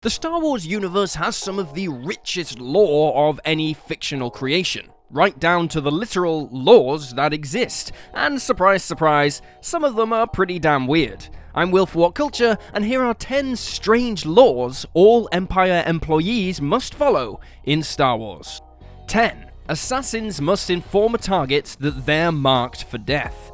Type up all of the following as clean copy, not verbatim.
The Star Wars universe has some of the richest lore of any fictional creation, right down to the literal laws that exist, and surprise surprise, some of them are pretty damn weird. I'm Will for What Culture, and here are 10 strange laws all Empire employees must follow in Star Wars. 10. Assassins must inform a target that they're marked for death.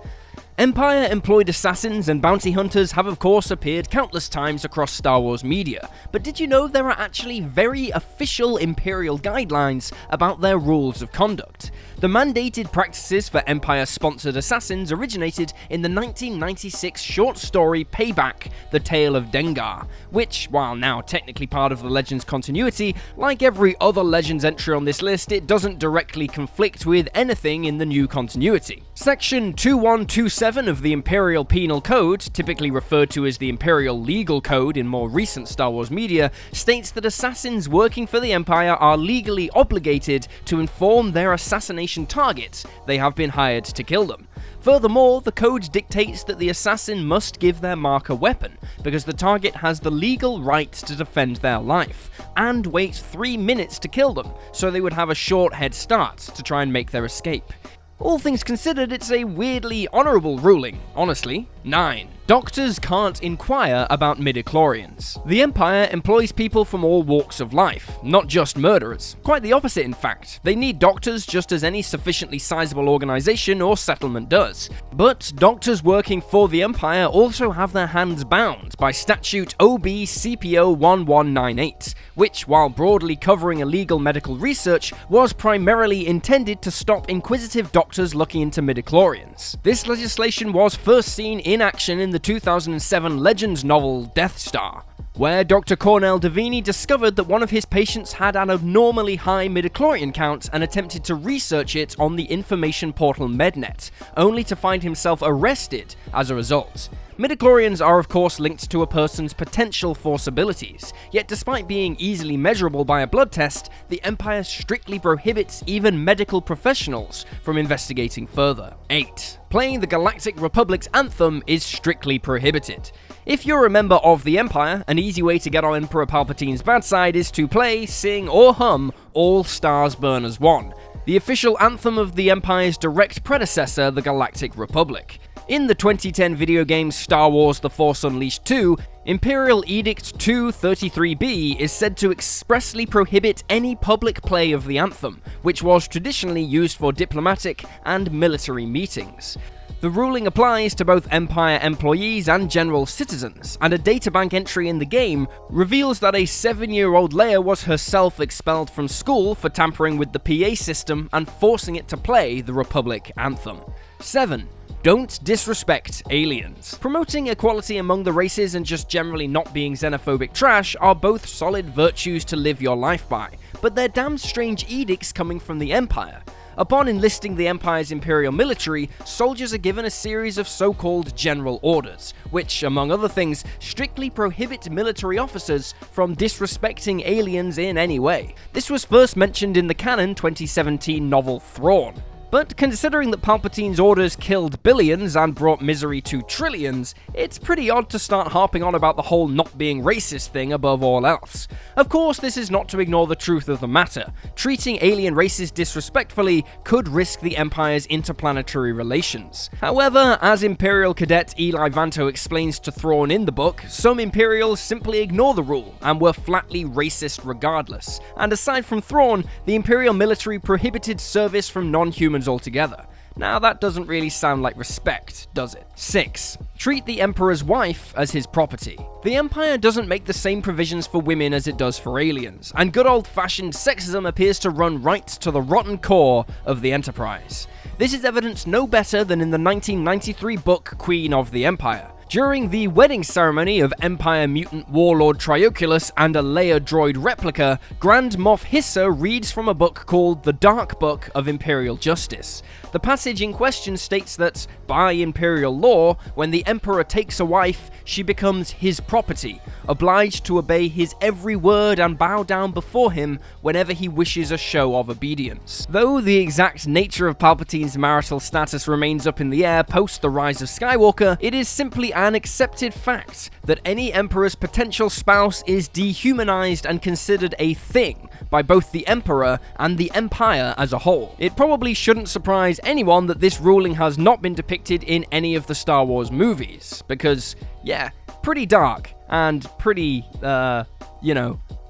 Empire-employed assassins and bounty hunters have of course appeared countless times across Star Wars media, but did you know there are actually very official Imperial guidelines about their rules of conduct? The mandated practices for Empire-sponsored assassins originated in the 1996 short story Payback, The Tale of Dengar, which, while now technically part of the Legends continuity, like every other Legends entry on this list, it doesn't directly conflict with anything in the new continuity. Section 2127 of the Imperial Penal Code, typically referred to as the Imperial Legal Code in more recent Star Wars media, states that assassins working for the Empire are legally obligated to inform their assassination targets they have been hired to kill them. Furthermore, the code dictates that the assassin must give their mark a weapon, because the target has the legal right to defend their life, and wait 3 minutes to kill them, so they would have a short head start to try and make their escape. All things considered, it's a weirdly honourable ruling, honestly. 9. Doctors can't inquire about midichlorians. The Empire employs people from all walks of life, not just murderers. Quite the opposite, in fact. They need doctors just as any sufficiently sizable organization or settlement does. But doctors working for the Empire also have their hands bound by Statute OB CPO 1198, which, while broadly covering illegal medical research, was primarily intended to stop inquisitive doctors looking into midichlorians. This legislation was first seen in action in the 2007 Legends novel Death Star, where Dr. Cornell Davini discovered that one of his patients had an abnormally high midichlorian count and attempted to research it on the information portal MedNet, only to find himself arrested as a result. Midichlorians are of course linked to a person's potential force abilities, yet despite being easily measurable by a blood test, the Empire strictly prohibits even medical professionals from investigating further. 8. Playing the Galactic Republics Anthem is strictly prohibited. If you're a member of the Empire, an easy way to get on Emperor Palpatine's bad side is to play, sing, or hum All Stars Burn as One, the official anthem of the Empire's direct predecessor, the Galactic Republic. In the 2010 video game Star Wars The Force Unleashed 2, Imperial Edict 233B is said to expressly prohibit any public play of the anthem, which was traditionally used for diplomatic and military meetings. The ruling applies to both Empire employees and general citizens, and a databank entry in the game reveals that a 7-year-old Leia was herself expelled from school for tampering with the PA system and forcing it to play the Republic anthem. 7. Don't disrespect aliens. Promoting equality among the races and just generally not being xenophobic trash are both solid virtues to live your life by, but they're damn strange edicts coming from the Empire. Upon enlisting the Empire's Imperial military, soldiers are given a series of so-called general orders, which, among other things, strictly prohibit military officers from disrespecting aliens in any way. This was first mentioned in the canon 2017 novel Thrawn. But considering that Palpatine's orders killed billions and brought misery to trillions, it's pretty odd to start harping on about the whole not being racist thing above all else. Of course, this is not to ignore the truth of the matter. Treating alien races disrespectfully could risk the Empire's interplanetary relations. However, as Imperial Cadet Eli Vanto explains to Thrawn in the book, some Imperials simply ignore the rule and were flatly racist regardless. And aside from Thrawn, the Imperial military prohibited service from non-humans altogether. Now that doesn't really sound like respect, does it? 6. Treat the Emperor's wife as his property. The Empire doesn't make the same provisions for women as it does for aliens, and good old-fashioned sexism appears to run right to the rotten core of the Enterprise. This is evidenced no better than in the 1993 book Queen of the Empire. During the wedding ceremony of Empire mutant warlord Trioculus and a Leia droid replica, Grand Moff Hissa reads from a book called The Dark Book of Imperial Justice. The passage in question states that, by Imperial law, when the Emperor takes a wife, she becomes his property, obliged to obey his every word and bow down before him whenever he wishes a show of obedience. Though the exact nature of Palpatine's marital status remains up in the air post the rise of Skywalker, it is simply an accepted fact that any Emperor's potential spouse is dehumanized and considered a thing by both the Emperor and the Empire as a whole. It probably shouldn't surprise anyone that this ruling has not been depicted in any of the Star Wars movies, because, yeah, pretty dark and pretty,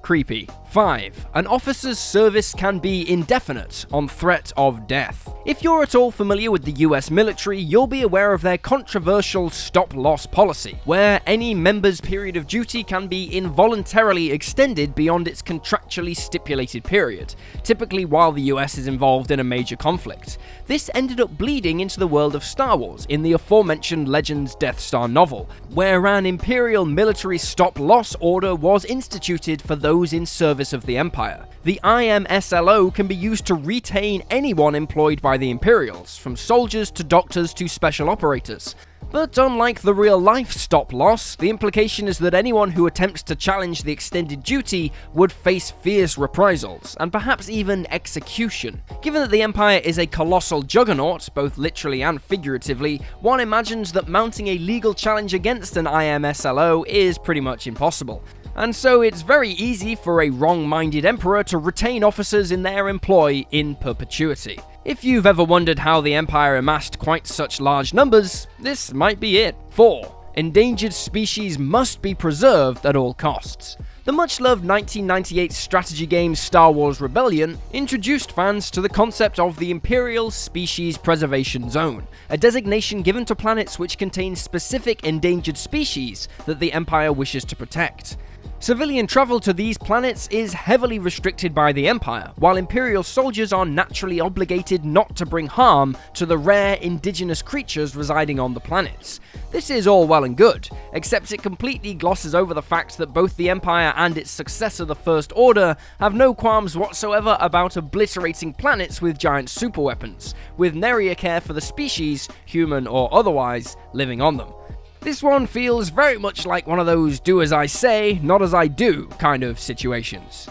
creepy. 5. An officer's service can be indefinite on threat of death. If you're at all familiar with the US military, you'll be aware of their controversial stop-loss policy, where any member's period of duty can be involuntarily extended beyond its contractually stipulated period, typically while the US is involved in a major conflict. This ended up bleeding into the world of Star Wars in the aforementioned Legends Death Star novel, where an Imperial military stop-loss order was instituted for those in service of the Empire. The IMSLO can be used to retain anyone employed by the Imperials, from soldiers to doctors to special operators. But unlike the real-life stop-loss, the implication is that anyone who attempts to challenge the extended duty would face fierce reprisals, and perhaps even execution. Given that the Empire is a colossal juggernaut, both literally and figuratively, one imagines that mounting a legal challenge against an IMSLO is pretty much impossible. And so it's very easy for a wrong-minded Emperor to retain officers in their employ in perpetuity. If you've ever wondered how the Empire amassed quite such large numbers, this might be it. 4. Endangered species must be preserved at all costs. The much-loved 1998 strategy game Star Wars Rebellion introduced fans to the concept of the Imperial Species Preservation Zone, a designation given to planets which contain specific endangered species that the Empire wishes to protect. Civilian travel to these planets is heavily restricted by the Empire, while Imperial soldiers are naturally obligated not to bring harm to the rare indigenous creatures residing on the planets. This is all well and good, except it completely glosses over the fact that both the Empire and its successor, the First Order, have no qualms whatsoever about obliterating planets with giant superweapons, with nary a care for the species, human or otherwise, living on them. This one feels very much like one of those do as I say, not as I do kind of situations.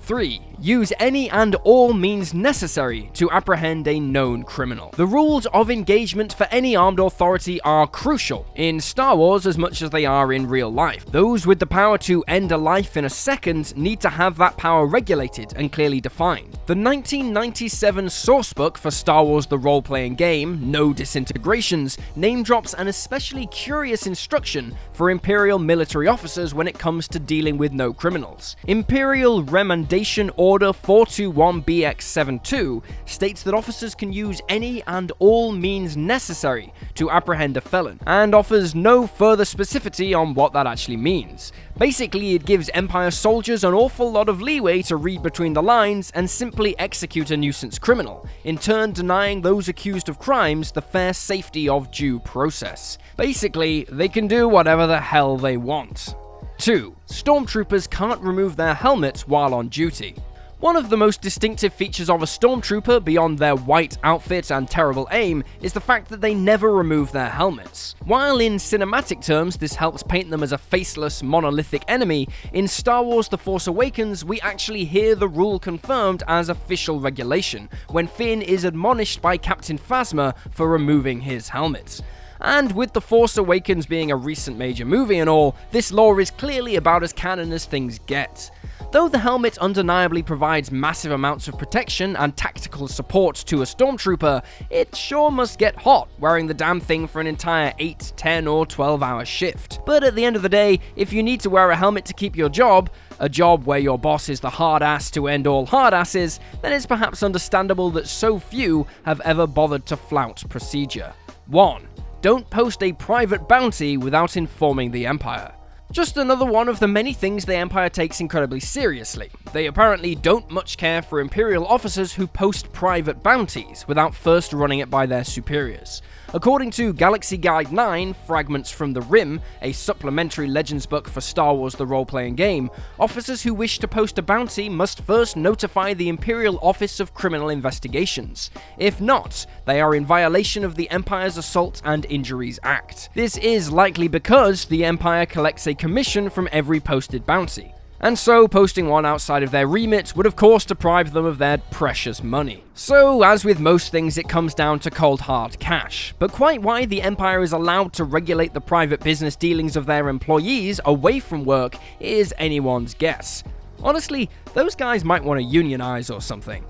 3. Use any and all means necessary to apprehend a known criminal. The rules of engagement for any armed authority are crucial, in Star Wars as much as they are in real life. Those with the power to end a life in a second need to have that power regulated and clearly defined. The 1997 sourcebook for Star Wars the role-playing game, No Disintegrations, name drops an especially curious instruction for Imperial military officers when it comes to dealing with no criminals. Imperial Remandation Order 421BX72 states that officers can use any and all means necessary to apprehend a felon, and offers no further specificity on what that actually means. Basically, it gives Empire soldiers an awful lot of leeway to read between the lines and simply execute a nuisance criminal, in turn denying those accused of crimes the fair safety of due process. Basically, they can do whatever the hell they want. 2. Stormtroopers can't remove their helmets while on duty. One of the most distinctive features of a Stormtrooper, beyond their white outfit and terrible aim, is the fact that they never remove their helmets. While in cinematic terms this helps paint them as a faceless, monolithic enemy, in Star Wars The Force Awakens we actually hear the rule confirmed as official regulation, when Finn is admonished by Captain Phasma for removing his helmet. And with The Force Awakens being a recent major movie and all, this lore is clearly about as canon as things get. Though the helmet undeniably provides massive amounts of protection and tactical support to a Stormtrooper, it sure must get hot wearing the damn thing for an entire 8, 10 or 12 hour shift. But at the end of the day, if you need to wear a helmet to keep your job, a job where your boss is the hard ass to end all hard asses, then it's perhaps understandable that so few have ever bothered to flout procedure. 1. Don't post a private bounty without informing the Empire. Just another one of the many things the Empire takes incredibly seriously. They apparently don't much care for Imperial officers who post private bounties without first running it by their superiors. According to Galaxy Guide 9, Fragments from the Rim, a supplementary Legends book for Star Wars the role-playing game, officers who wish to post a bounty must first notify the Imperial Office of Criminal Investigations. If not, they are in violation of the Empire's Assault and Injuries Act. This is likely because the Empire collects a commission from every posted bounty. And so posting one outside of their remit would of course deprive them of their precious money. So, as with most things, it comes down to cold hard cash. But quite why the Empire is allowed to regulate the private business dealings of their employees away from work is anyone's guess. Honestly, those guys might want to unionize or something.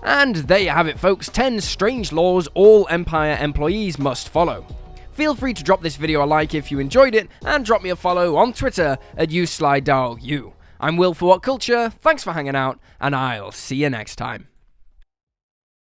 And there you have it, folks, 10 strange laws all Empire employees must follow. Feel free to drop this video a like if you enjoyed it, and drop me a follow on Twitter at YouSlyDarlU. I'm Will for What Culture, thanks for hanging out, and I'll see you next time.